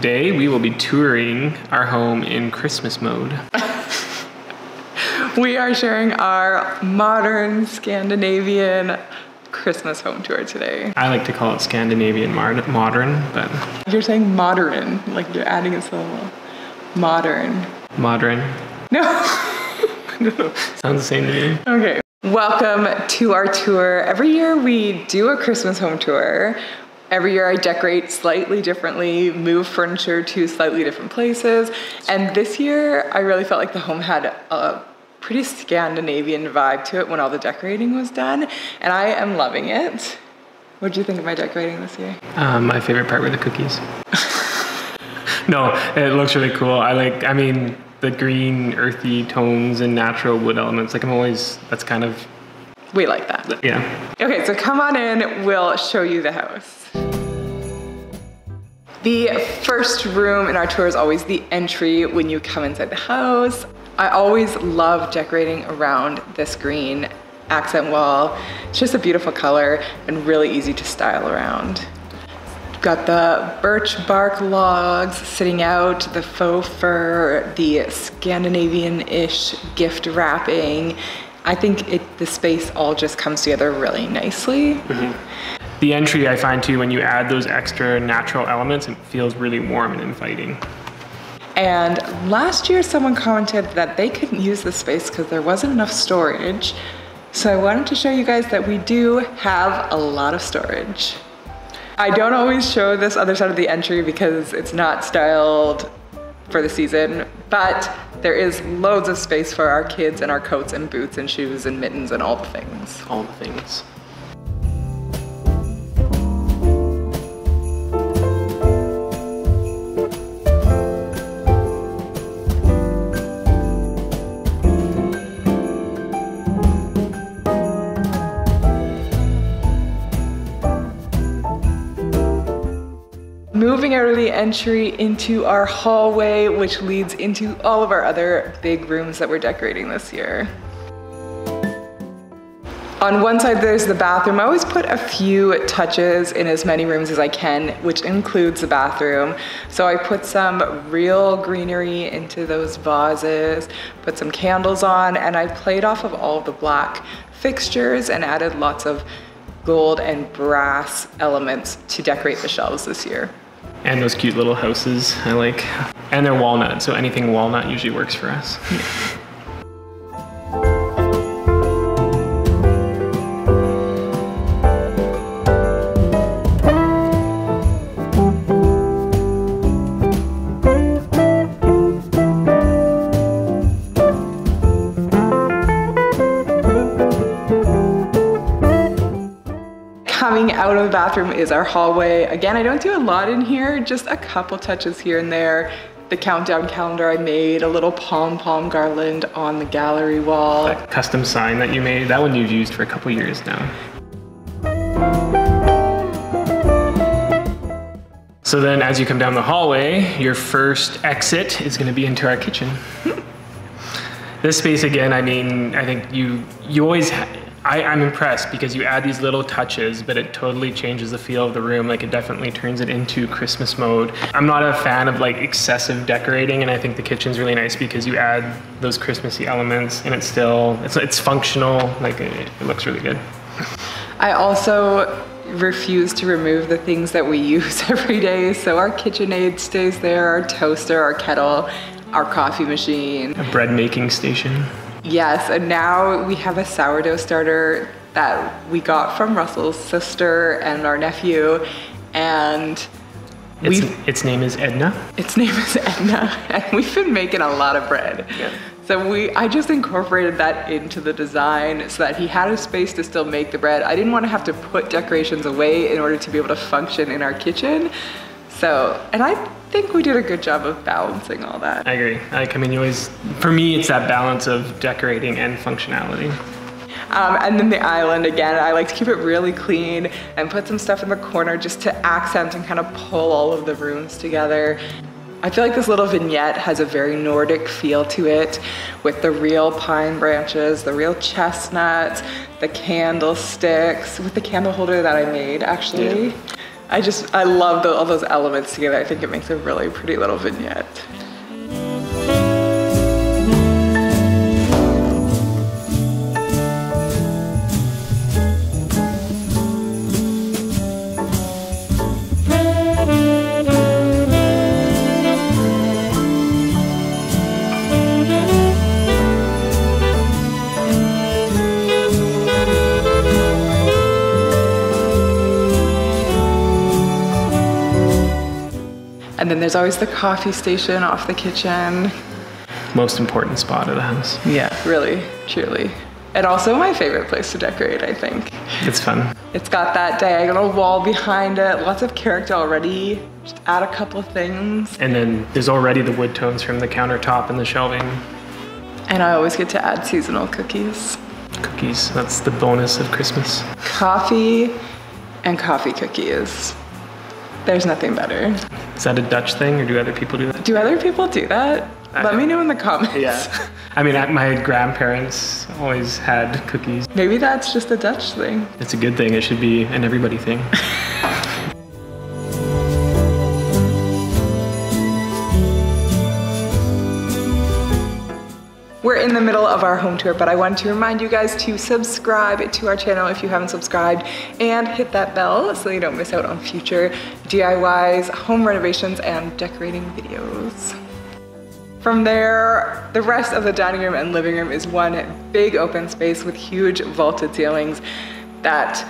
today we will be touring our home in Christmas mode. We are sharing our modern Scandinavian Christmas home tour today. I like to call it Scandinavian modern, but... You're saying modern, like you're adding a syllable. Modern. Modern. No. No. Sounds the same to me. Okay. Welcome to our tour. Every year we do a Christmas home tour. Every year I decorate slightly differently, move furniture to slightly different places. And this year I really felt like the home had a pretty Scandinavian vibe to it when all the decorating was done. And I am loving it. What did you think of my decorating this year? My favorite part were the cookies. No, it looks really cool. I mean, the green, earthy tones and natural wood elements. Like that's kind of... We like that. Yeah. Okay, so come on in, we'll show you the house. The first room in our tour is always the entry when you come inside the house. I always love decorating around this green accent wall. It's just a beautiful color and really easy to style around. Got the birch bark logs sitting out, the faux fur, the Scandinavian-ish gift wrapping. I think the space all just comes together really nicely. Mm-hmm. The entry, I find too, when you add those extra natural elements, it feels really warm and inviting. And last year someone commented that they couldn't use the space because there wasn't enough storage. So I wanted to show you guys that we do have a lot of storage. I don't always show this other side of the entry because it's not styled for the season, but there is loads of space for our kids and our coats and boots and shoes and mittens and all the things. All the things. Moving out of the entry into our hallway, which leads into all of our other big rooms that we're decorating this year. On one side there's the bathroom. I always put a few touches in as many rooms as I can, which includes the bathroom. So I put some real greenery into those vases, put some candles on, and I played off of all of the black fixtures and added lots of gold and brass elements to decorate the shelves this year. And those cute little houses I like. And they're walnut, so anything walnut usually works for us. Yeah. Coming out of the bathroom is our hallway. Again, I don't do a lot in here, just a couple touches here and there. The countdown calendar I made, a little pom-pom garland on the gallery wall. That custom sign that you made, that one you've used for a couple years now. So then as you come down the hallway, your first exit is gonna be into our kitchen. This space again, I mean, I think you always, I'm impressed because you add these little touches, but it totally changes the feel of the room. Like it definitely turns it into Christmas mode. I'm not a fan of like excessive decorating, and I think the kitchen's really nice because you add those Christmassy elements and it's functional, like it looks really good. I also refuse to remove the things that we use every day. So our KitchenAid stays there, our toaster, our kettle, our coffee machine. A bread making station. Yes, and now we have a sourdough starter that we got from Russell's sister and our nephew, and its name is Edna. Its name is Edna, and we've been making a lot of bread. Yeah. So I just incorporated that into the design so that he had a space to still make the bread. I didn't want to have to put decorations away in order to be able to function in our kitchen. So, and I think we did a good job of balancing all that. I agree. I mean, for me, it's that balance of decorating and functionality. And then the island, again, I like to keep it really clean and put some stuff in the corner just to accent and kind of pull all of the rooms together. I feel like this little vignette has a very Nordic feel to it, with the real pine branches, the real chestnuts, the candlesticks, with the candle holder that I made, actually. Yeah. I love all those elements together. I think it makes a really pretty little vignette. And then there's always the coffee station off the kitchen. Most important spot of the house. Yeah, really, truly. And also my favorite place to decorate, I think. It's fun. It's got that diagonal wall behind it, lots of character already. Just add a couple things. And then there's already the wood tones from the countertop and the shelving. And I always get to add seasonal cookies. Cookies, that's the bonus of Christmas. Coffee and coffee cookies. There's nothing better. Is that a Dutch thing, or do other people do that? Do other people do that? Let me know in the comments. Yeah. I mean, my grandparents always had cookies. Maybe that's just a Dutch thing. It's a good thing. It should be an everybody thing. We're in the middle of our home tour, but I wanted to remind you guys to subscribe to our channel if you haven't subscribed, and hit that bell so you don't miss out on future DIYs, home renovations, and decorating videos. From there, the rest of the dining room and living room is one big open space with huge vaulted ceilings that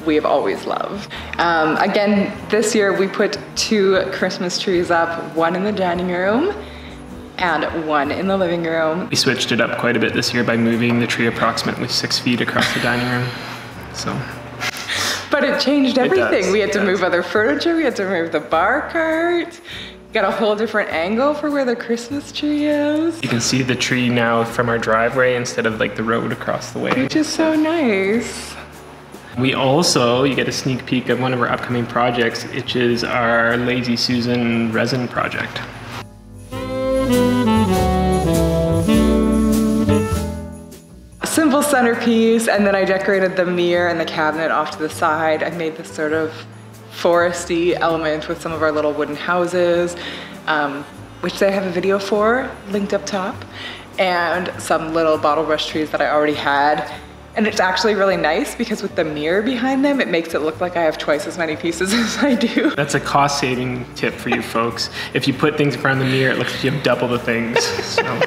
we've always loved. Again, this year we put 2 Christmas trees up, one in the dining room and one in the living room. We switched it up quite a bit this year by moving the tree approximately 6 feet across the dining room. So. But it changed everything. We had to It does. move other furniture, we had to move the bar cart. Got a whole different angle for where the Christmas tree is. You can see the tree now from our driveway instead of like the road across the way. Which is so nice. We also, you get a sneak peek of one of our upcoming projects, which is our Lazy Susan resin project. Simple centerpiece, and then I decorated the mirror and the cabinet off to the side. I made this sort of foresty element with some of our little wooden houses, which they have a video for, linked up top, and some little bottle brush trees that I already had. And it's actually really nice because with the mirror behind them, it makes it look like I have twice as many pieces as I do. That's a cost-saving tip for you folks. If you put things in front of the mirror, it looks like you have double the things. So.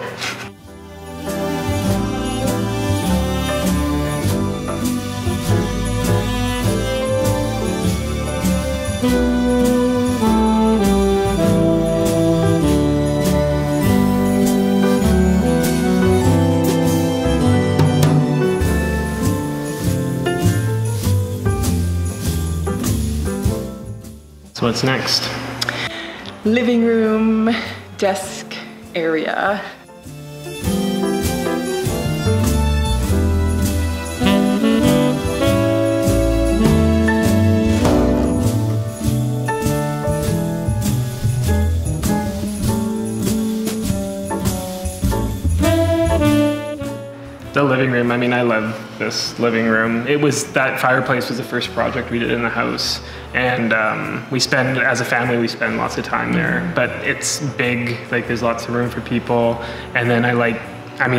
So what's next? Living room, desk area. The living room, I mean, I love this living room. That fireplace was the first project we did in the house. And as a family, we spend lots of time there. But it's big, like there's lots of room for people. And then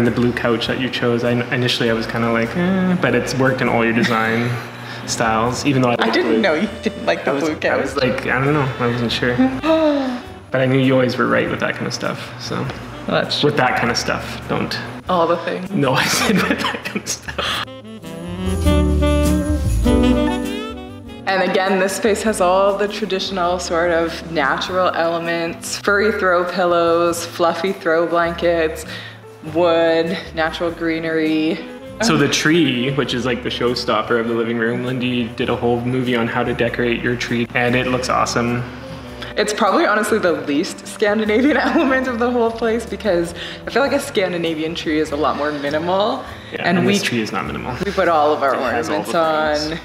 the blue couch that you chose, initially I was kind of like, but it's worked in all your design styles, even though I didn't know you didn't like the blue couch. I was like, I don't know, I wasn't sure. But I knew you always were right with that kind of stuff, so. Well, that's true. With that kind of stuff, don't. All the things. No, I said with that kind of stuff. And again, this space has all the traditional sort of natural elements, furry throw pillows, fluffy throw blankets, wood, natural greenery. So the tree, which is like the showstopper of the living room, Lindy did a whole movie on how to decorate your tree, and it looks awesome. It's probably honestly the least Scandinavian element of the whole place because I feel like a Scandinavian tree is a lot more minimal. Yeah, and this tree is not minimal. We put all of our ornaments on.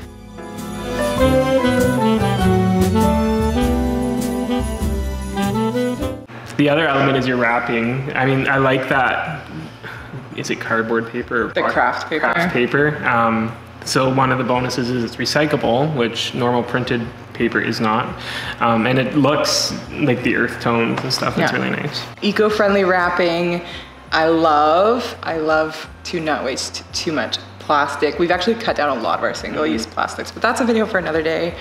The other element is your wrapping. I mean, I like that. Is it cardboard paper? The craft paper. Craft paper. So one of the bonuses is it's recyclable, which normal printed paper paper is not. And it looks like the earth tones and stuff. It's really nice. Eco-friendly wrapping. I love to not waste too much plastic. We've actually cut down a lot of our single-use plastics, but that's a video for another day.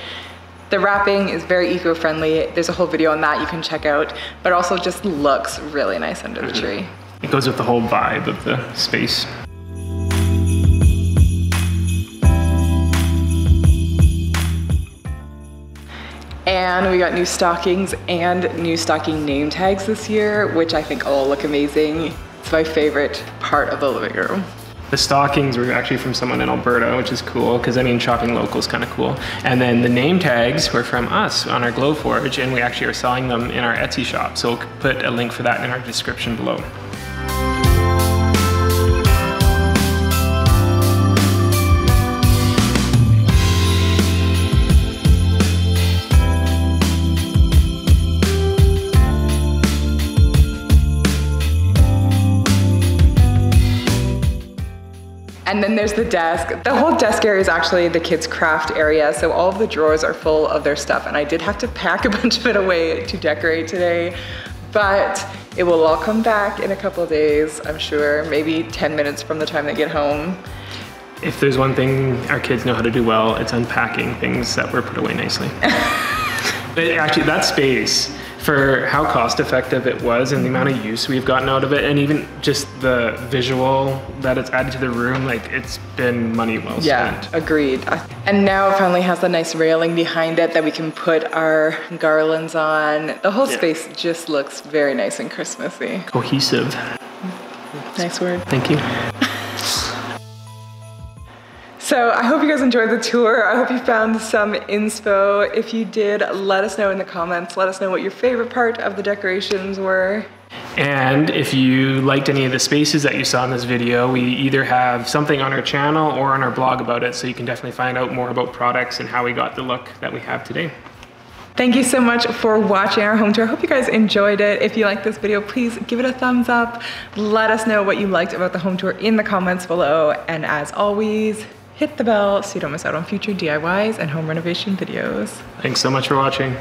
The wrapping is very eco-friendly. There's a whole video on that you can check out, but also just looks really nice under the tree. It goes with the whole vibe of the space. And we got new stockings and new stocking name tags this year, which I think all look amazing. It's my favorite part of the living room. The stockings were actually from someone in Alberta, which is cool, because I mean, shopping local is kind of cool. And then the name tags were from us on our Glowforge, and we actually are selling them in our Etsy shop. So we'll put a link for that in our description below. And then there's the desk. The whole desk area is actually the kids' craft area, so all of the drawers are full of their stuff, and I did have to pack a bunch of it away to decorate today, but it will all come back in a couple of days, I'm sure, maybe 10 minutes from the time they get home. If there's one thing our kids know how to do well, it's unpacking things that were put away nicely. But actually, that space, for how cost effective it was and the amount of use we've gotten out of it, and even just the visual that it's added to the room, like it's been money well spent. Yeah, agreed. And now it finally has the nice railing behind it that we can put our garlands on. The whole space just looks very nice and Christmassy. Cohesive. Nice word. Thank you. So I hope you guys enjoyed the tour. I hope you found some inspo. If you did, let us know in the comments. Let us know what your favorite part of the decorations were. And if you liked any of the spaces that you saw in this video, we either have something on our channel or on our blog about it, so you can definitely find out more about products and how we got the look that we have today. Thank you so much for watching our home tour. I hope you guys enjoyed it. If you liked this video, please give it a thumbs up. Let us know what you liked about the home tour in the comments below. And as always, hit the bell so you don't miss out on future DIYs and home renovation videos. Thanks so much for watching.